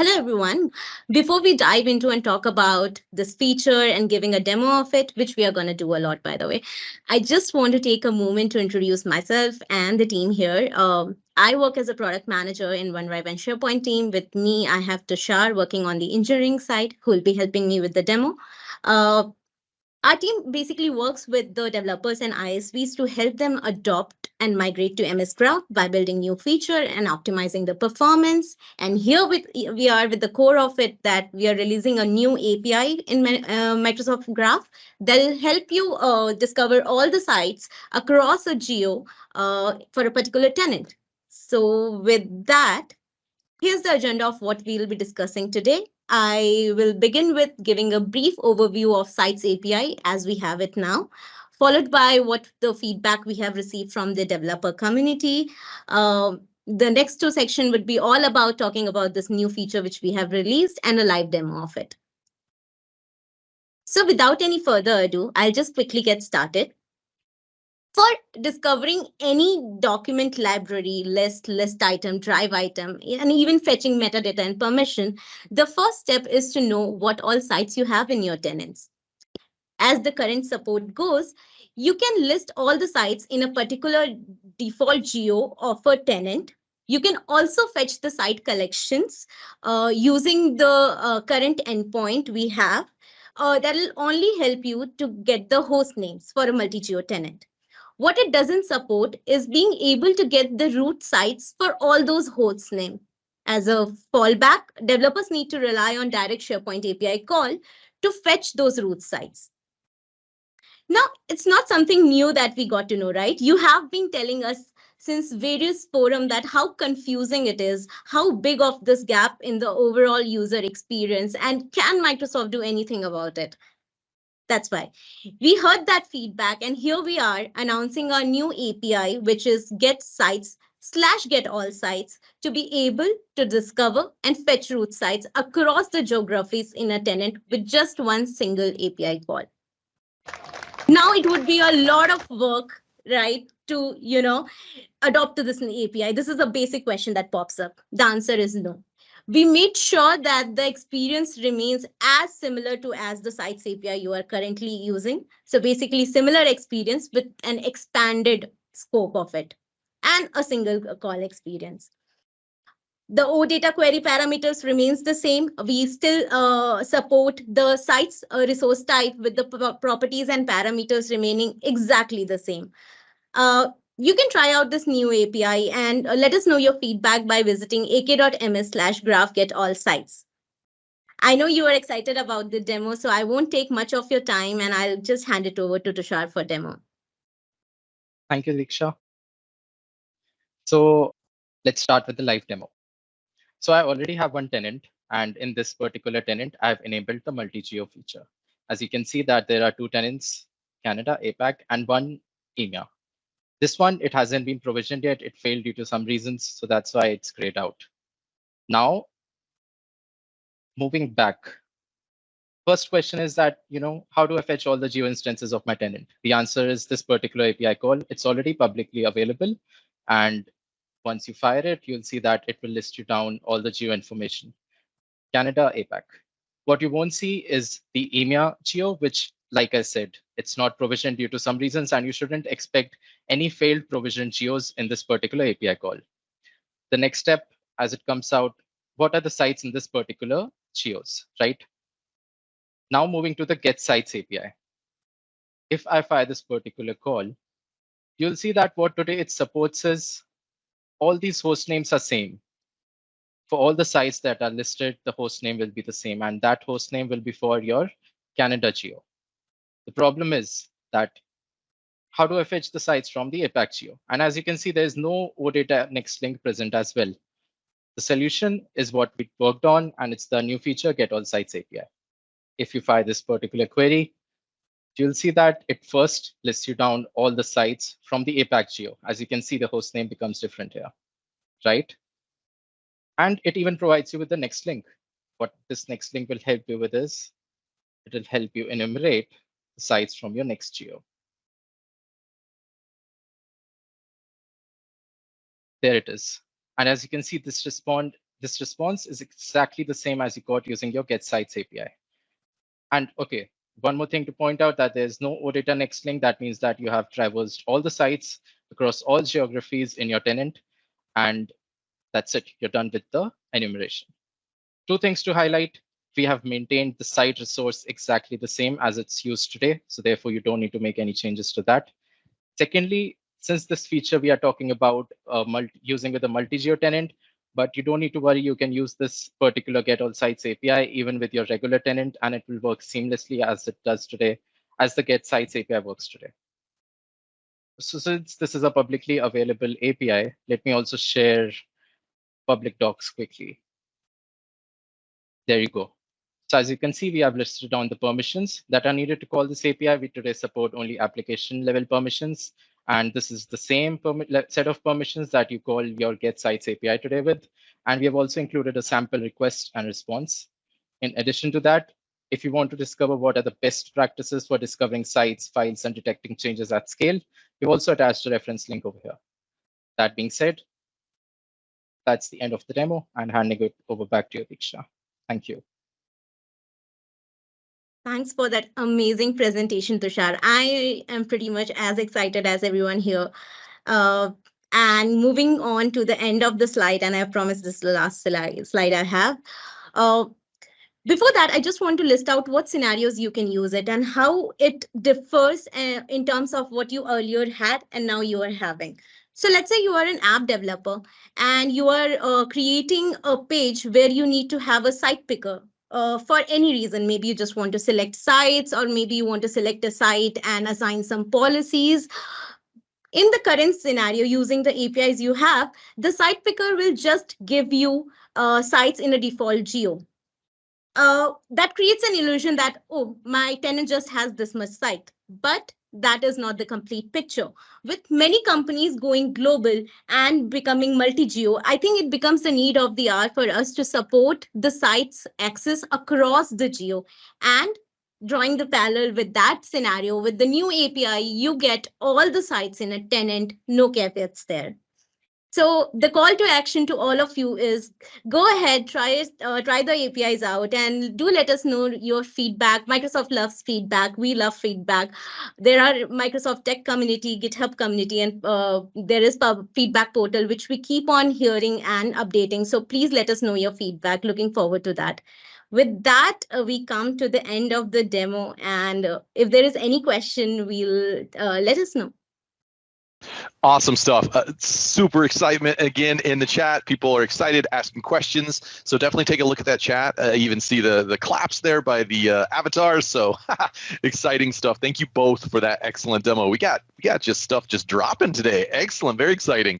Hello, everyone. Before we dive into and talk about this feature and giving a demo of it, which we are going to do a lot, by the way, I just want to take a moment to introduce myself and the team here. I work as a product manager in OneDrive and SharePoint team. With me, I have Tushar working on the engineering side, who will be helping me with the demo. Uh, our team basically works with the developers and ISVs to help them adopt and migrate to MS Graph by building new feature and optimizing the performance. And here we are with the core of it that we are releasing a new API in Microsoft Graph that will help you discover all the sites across a geo for a particular tenant. So with that, here's the agenda of what we'll be discussing today. I will begin with giving a brief overview of Sites API as we have it now, followed by what the feedback we have received from the developer community. The next two section would be all about talking about this new feature which we have released and a live demo of it. So without any further ado, I'll just quickly get started. For discovering any document library, list item, drive item, and even fetching metadata and permission, the first step is to know what all sites you have in your tenants. As the current support goes, you can list all the sites in a particular default geo of a tenant. You can also fetch the site collections using the current endpoint we have. That will only help you to get the host names for a multi-geo tenant. What it doesn't support is being able to get the root sites for all those host names. As a fallback, developers need to rely on direct SharePoint API call to fetch those root sites. Now, it's not something new that we got to know, right? You have been telling us since various forum that how confusing it is, how big of this gap in the overall user experience, and can Microsoft do anything about it? That's why we heard that feedback, and here we are announcing our new API, which is getSites/getAllSites, to be able to discover and fetch root sites across the geographies in a tenant with just one single API call. Now it would be a lot of work, right, to adopt to this API. This is a basic question that pops up. The answer is no. We made sure that the experience remains as similar to as the Sites API you are currently using. So basically similar experience with an expanded scope of it and a single call experience. The OData query parameters remains the same. We still support the sites resource type with the properties and parameters remaining exactly the same. You can try out this new API and let us know your feedback by visiting aka.ms/GraphGetAllSites. I know you are excited about the demo, so I won't take much of your time and I'll just hand it over to Tushar for demo. Thank you, Diksha. So let's start with the live demo. So I already have one tenant, and in this particular tenant, I've enabled the multi-geo feature. As you can see that there are two tenants, Canada, APAC, and one EMEA. This one, it hasn't been provisioned yet. It failed due to some reasons, so that's why it's grayed out. Now, moving back, first question is that, how do I fetch all the geo instances of my tenant? The answer is this particular API call. It's already publicly available, and once you fire it, you'll see that it will list you down all the geo information. Canada, APAC. What you won't see is the EMEA geo, which, like I said, it's not provisioned due to some reasons, and you shouldn't expect any failed provision geos in this particular API call. The next step, as it comes out, what are the sites in this particular geos, right? Now moving to the getSites API. If I fire this particular call, you'll see that what today it supports is all these host names are same. For all the sites that are listed, the host name will be the same, and that host name will be for your Canada geo. The problem is that how do I fetch the sites from the APAC geo? And as you can see, there's no OData next link present as well. The solution is what we worked on, and it's the new feature getAllSites API. If you fire this particular query, you'll see that it first lists you down all the sites from the APAC geo. As you can see, the host name becomes different here, right? And it even provides you with the next link. What this next link will help you with is, it will help you enumerate the sites from your next geo. There it is. And as you can see, this respond this response is exactly the same as you got using your getSites API. And okay, one more thing to point out, that there's no OData next link. That means that you have traversed all the sites across all geographies in your tenant, and that's it. You're done with the enumeration. Two things to highlight. We have maintained the site resource exactly the same as it's used today. So therefore, you don't need to make any changes to that. Secondly, since this feature we are talking about using with a multi-geo tenant, but you don't need to worry, you can use this particular getAllSites API even with your regular tenant, and it will work seamlessly as it does today, as the getSites API works today. So since this is a publicly available API, let me also share public docs quickly. There you go. So as you can see, we have listed down the permissions that are needed to call this API. We today support only application level permissions. And this is the same set of permissions that you call your getSites API today with. And we have also included a sample request and response. In addition to that, if you want to discover what are the best practices for discovering sites, files, and detecting changes at scale, we've also attached a reference link over here. That being said, that's the end of the demo, and handing it over back to you, Diksha. Thank you. Thanks for that amazing presentation, Tushar. I am pretty much as excited as everyone here. And moving on to the end of the slide, and I promise this is the last slide I have. Uh, Before that, I just want to list out what scenarios you can use it and how it differs in terms of what you earlier had and now you are having. So let's say you are an app developer and you are creating a page where you need to have a site picker. For any reason, maybe you just want to select sites, or maybe you want to select a site and assign some policies. In the current scenario, using the APIs you have, the site picker will just give you sites in a default geo. That creates an illusion that, oh, my tenant just has this much site. But that is not the complete picture. With many companies going global and becoming multi-geo, I think it becomes the need of the hour for us to support the site's access across the geo. And drawing the parallel with that scenario, with the new API, you get all the sites in a tenant, no caveats there. So the call to action to all of you is go ahead, try the APIs out, and do let us know your feedback. Microsoft loves feedback. We love feedback. There are Microsoft Tech community, GitHub community, and there is a feedback portal which we keep on hearing and updating. So please let us know your feedback. Looking forward to that. With that, we come to the end of the demo, and if there is any question, we'll let us know. Awesome stuff. Super excitement again in the chat. People are excited, asking questions. So definitely take a look at that chat. You even see the claps there by the avatars. So exciting stuff. Thank you both for that excellent demo. We got just stuff just dropping today. Excellent. Very exciting.